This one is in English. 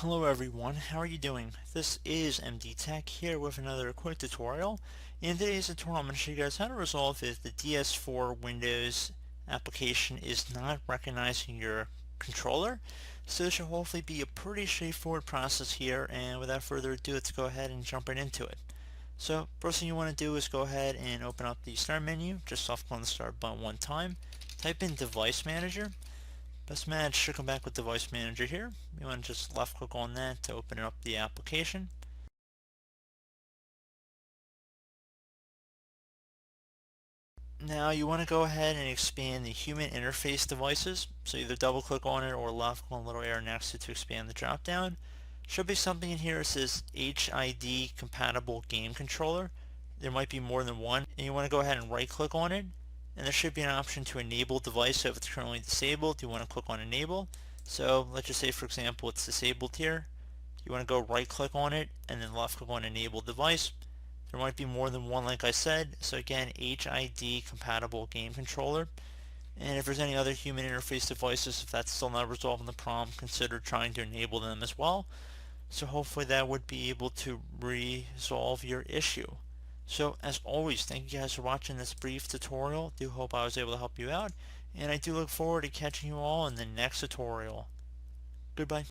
Hello everyone, how are you doing? This is MD Tech here with another quick tutorial. In today's tutorial I'm going to show you guys how to resolve if the DS4 Windows application is not recognizing your controller. So this should hopefully be a pretty straightforward process here, and without further ado, let's go ahead and jump right into it. So first thing you want to do is go ahead and open up the start menu. Just left click on the start button one time. Type in device manager. Best match should come back with device manager here. You want to just left click on that to open up the application. Now you want to go ahead and expand the human interface devices. So either double click on it or left click on the little arrow next to expand the drop down. Should be something in here that says HID compatible game controller. There might be more than one, and you want to go ahead and right click on it, and there should be an option to enable device. So if it's currently disabled, you want to click on enable. So let's just say for example it's disabled here. You want to go right click on it and then left click on enable device. There might be more than one like I said, so again HID compatible game controller. And if there's any other human interface devices, if that's still not resolved in the prompt, consider trying to enable them as well. So hopefully that would be able to resolve your issue. So as always, thank you guys for watching this brief tutorial. Do hope I was able to help you out, and I do look forward to catching you all in the next tutorial. Goodbye.